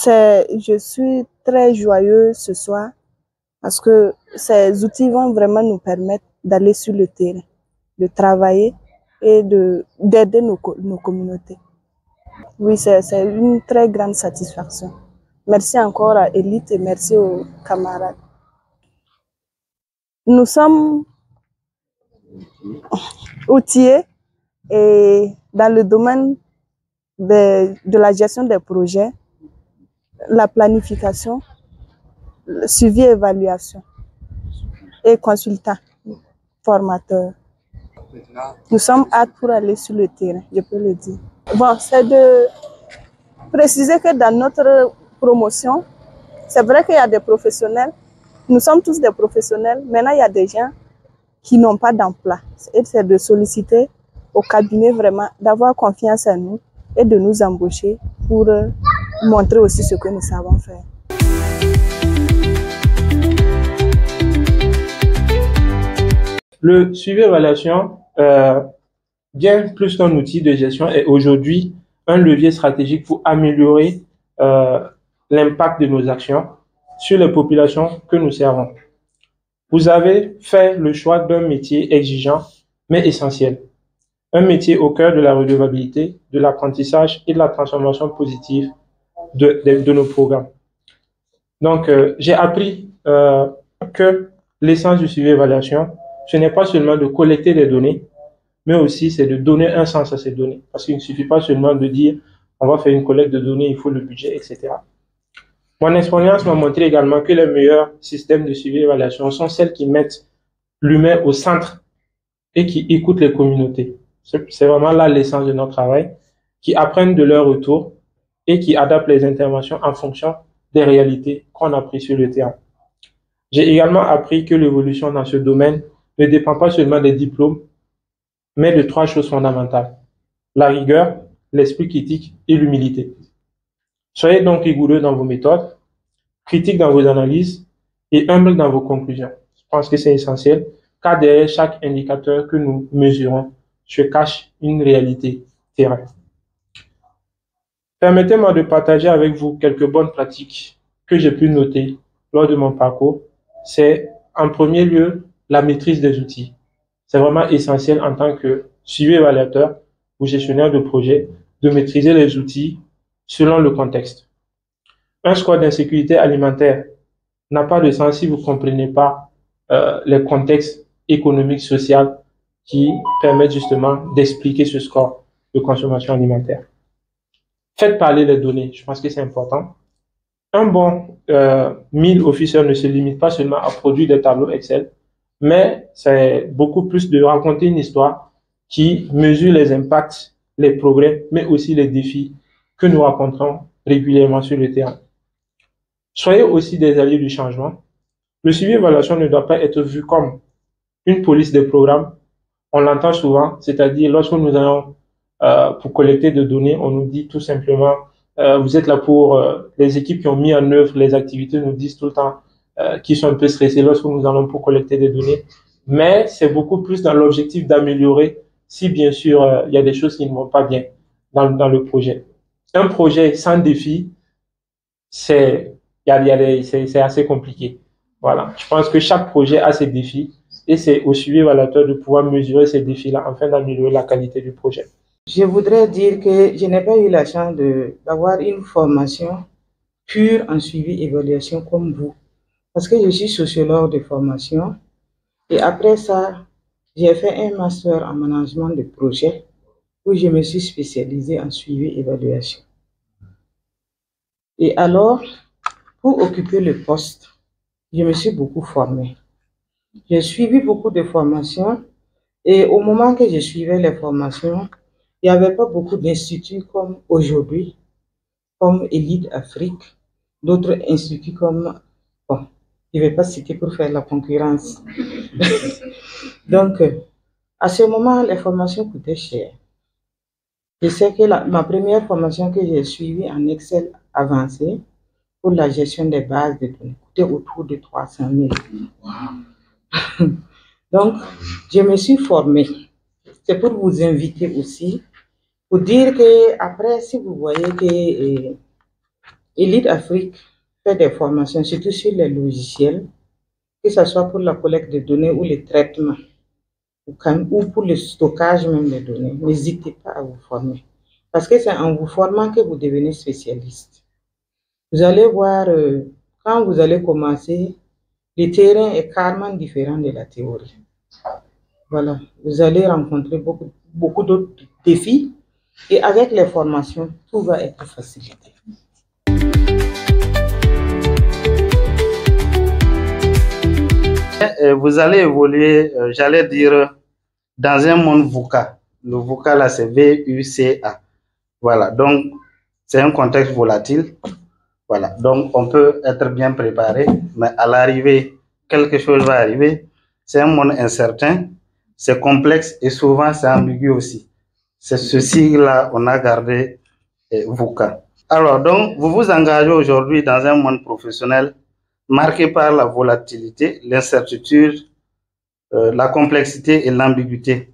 Je suis très joyeuse ce soir parce que ces outils vont vraiment nous permettre d'aller sur le terrain, de travailler et d'aider nos communautés. Oui, c'est une très grande satisfaction. Merci encore à Elite et merci aux camarades. Nous sommes outillés et dans le domaine de la gestion des projets, la planification, le suivi et évaluation et consultant, formateur. Nous sommes aptes pour aller sur le terrain, je peux le dire. Bon, c'est de préciser que dans notre promotion, c'est vrai qu'il y a des professionnels, nous sommes tous des professionnels, maintenant il y a des gens qui n'ont pas d'emploi. Et c'est de solliciter au cabinet vraiment, d'avoir confiance en nous et de nous embaucher pour montrer aussi ce que nous savons faire. Le suivi-évaluation, bien plus qu'un outil de gestion, est aujourd'hui un levier stratégique pour améliorer l'impact de nos actions sur les populations que nous servons. Vous avez fait le choix d'un métier exigeant, mais essentiel. Un métier au cœur de la redevabilité, de l'apprentissage et de la transformation positive de nos programmes. Donc, j'ai appris que l'essence du suivi-évaluation, ce n'est pas seulement de collecter des données, mais aussi c'est de donner un sens à ces données. Parce qu'il ne suffit pas seulement de dire on va faire une collecte de données, il faut le budget, etc. Mon expérience m'a montré également que les meilleurs systèmes de suivi-évaluation sont celles qui mettent l'humain au centre et qui écoutent les communautés. C'est vraiment là l'essence de notre travail, qui apprennent de leur retour et qui adaptent les interventions en fonction des réalités qu'on a prises sur le terrain. J'ai également appris que l'évolution dans ce domaine ne dépend pas seulement des diplômes, mais de 3 choses fondamentales: la rigueur, l'esprit critique et l'humilité. Soyez donc rigoureux dans vos méthodes, critiques dans vos analyses et humble dans vos conclusions. Je pense que c'est essentiel, car derrière chaque indicateur que nous mesurons se cache une réalité terrain. Permettez-moi de partager avec vous quelques bonnes pratiques que j'ai pu noter lors de mon parcours. C'est en premier lieu la maîtrise des outils. C'est vraiment essentiel en tant que suivi-évaluateur ou gestionnaire de projet de maîtriser les outils selon le contexte. Un score d'insécurité alimentaire n'a pas de sens si vous ne comprenez pas les contextes économiques, sociaux qui permettent justement d'expliquer ce score de consommation alimentaire. Faites parler les données, je pense que c'est important. Un bon 1000 officiers ne se limite pas seulement à produire des tableaux Excel, mais c'est beaucoup plus de raconter une histoire qui mesure les impacts, les progrès, mais aussi les défis que nous rencontrons régulièrement sur le terrain. Soyez aussi des alliés du changement. Le suivi-évaluation ne doit pas être vu comme une police des programmes. On l'entend souvent, c'est-à-dire lorsque nous allons pour collecter des données, on nous dit tout simplement vous êtes là pour les équipes qui ont mis en œuvre les activités nous disent tout le temps qu'ils sont un peu stressés lorsque nous allons pour collecter des données. Mais c'est beaucoup plus dans l'objectif d'améliorer si bien sûr il y a des choses qui ne vont pas bien dans le projet. Un projet sans défi, c'est assez compliqué. Voilà. Je pense que chaque projet a ses défis et c'est au suivi-évaluateur de pouvoir mesurer ces défis-là afin d'améliorer la qualité du projet. Je voudrais dire que je n'ai pas eu la chance d'avoir une formation pure en suivi-évaluation comme vous. Parce que je suis sociologue de formation et après ça, j'ai fait un master en management de projet où je me suis spécialisée en suivi-évaluation. Et alors, pour occuper le poste, je me suis beaucoup formée. J'ai suivi beaucoup de formations et au moment que je suivais les formations, il n'y avait pas beaucoup d'instituts comme aujourd'hui, comme Elite Afrique, d'autres instituts comme, bon, je ne vais pas citer pour faire la concurrence. Donc, à ce moment, les formations coûtaient cher. Je sais que ma première formation que j'ai suivie en Excel avancé pour la gestion des bases de données coûtait autour de 300 000. Wow. Donc, je me suis formée. C'est pour vous inviter aussi, pour dire que après, si vous voyez que Elite Afrique fait des formations, surtout sur les logiciels, que ce soit pour la collecte de données ou le traitement, ou pour le stockage même des données. N'hésitez pas à vous former. Parce que c'est en vous formant que vous devenez spécialiste. Vous allez voir, quand vous allez commencer, le terrain est carrément différent de la théorie. Voilà, vous allez rencontrer beaucoup d'autres défis et avec les formations, tout va être facilité. Vous allez évoluer, j'allais dire, dans un monde VUCA. Le VUCA, là, c'est V-U-C-A. Voilà, donc, c'est un contexte volatile. Voilà, donc, on peut être bien préparé, mais à l'arrivée, quelque chose va arriver. C'est un monde incertain, c'est complexe et souvent, c'est ambigu aussi. C'est ce sigle-là, on a gardé VUCA. Alors, donc, vous vous engagez aujourd'hui dans un monde professionnel marqué par la volatilité, l'incertitude, la complexité et l'ambiguïté.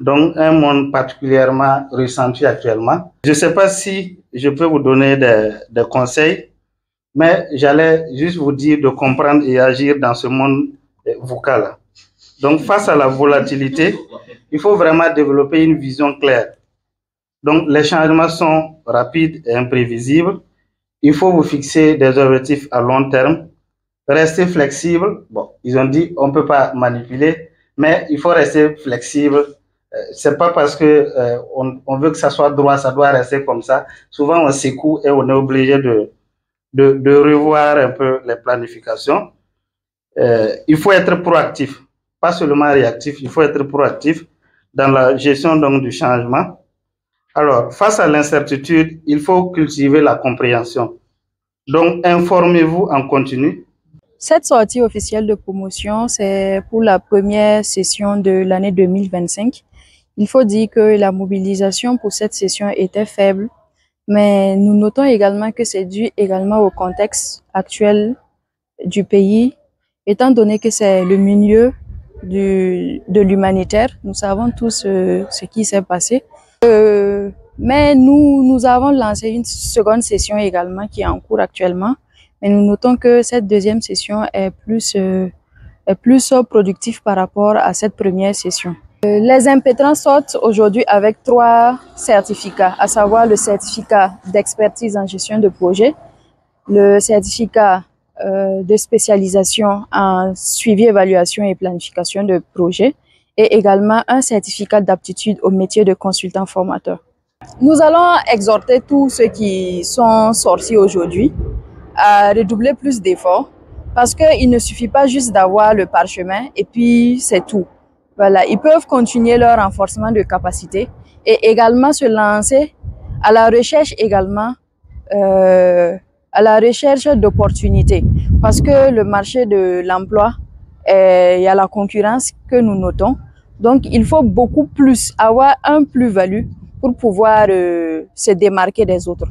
Donc, un monde particulièrement ressenti actuellement. Je ne sais pas si je peux vous donner des conseils, mais j'allais juste vous dire de comprendre et agir dans ce monde vocal. Donc, face à la volatilité, il faut vraiment développer une vision claire. Donc, les changements sont rapides et imprévisibles. Il faut vous fixer des objectifs à long terme. Rester flexible. Bon, ils ont dit on ne peut pas manipuler, mais il faut rester flexible. C'est pas parce que on veut que ça soit droit, ça doit rester comme ça. Souvent, on secoue et on est obligé de revoir un peu les planifications. Il faut être proactif, pas seulement réactif. Il faut être proactif dans la gestion donc du changement. Alors, face à l'incertitude, il faut cultiver la compréhension. Donc, informez-vous en continu. Cette sortie officielle de promotion, c'est pour la première session de l'année 2025. Il faut dire que la mobilisation pour cette session était faible, mais nous notons également que c'est dû également au contexte actuel du pays, étant donné que c'est le milieu de l'humanitaire. Nous savons tous ce qui s'est passé. Mais nous avons lancé une seconde session également qui est en cours actuellement. Mais nous notons que cette deuxième session est plus productive par rapport à cette première session. Les impétrants sortent aujourd'hui avec 3 certificats, à savoir le certificat d'expertise en gestion de projet, le certificat de spécialisation en suivi, évaluation et planification de projet, et également un certificat d'aptitude au métier de consultant formateur. Nous allons exhorter tous ceux qui sont sortis aujourd'hui à redoubler plus d'efforts parce qu'il ne suffit pas juste d'avoir le parchemin et puis c'est tout. Voilà, ils peuvent continuer leur renforcement de capacité et également se lancer à la recherche également à la recherche d'opportunités parce que le marché de l'emploi, il y a la concurrence que nous notons. Donc, il faut beaucoup plus avoir un plus-value pour pouvoir se démarquer des autres.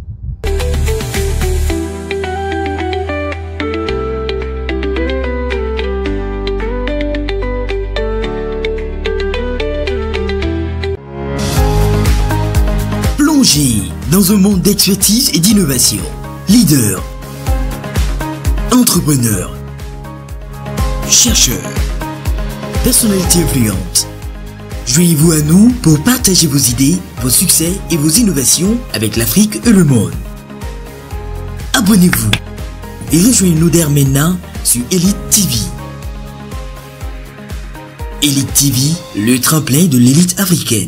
Plongez dans un monde d'expertise et d'innovation. Leader, entrepreneur, chercheur, personnalité influente. Joignez-vous à nous pour partager vos idées, vos succès et vos innovations avec l'Afrique et le monde. Abonnez-vous et rejoignez-nous dès maintenant sur Elite TV. Elite TV, le tremplin de l'élite africaine.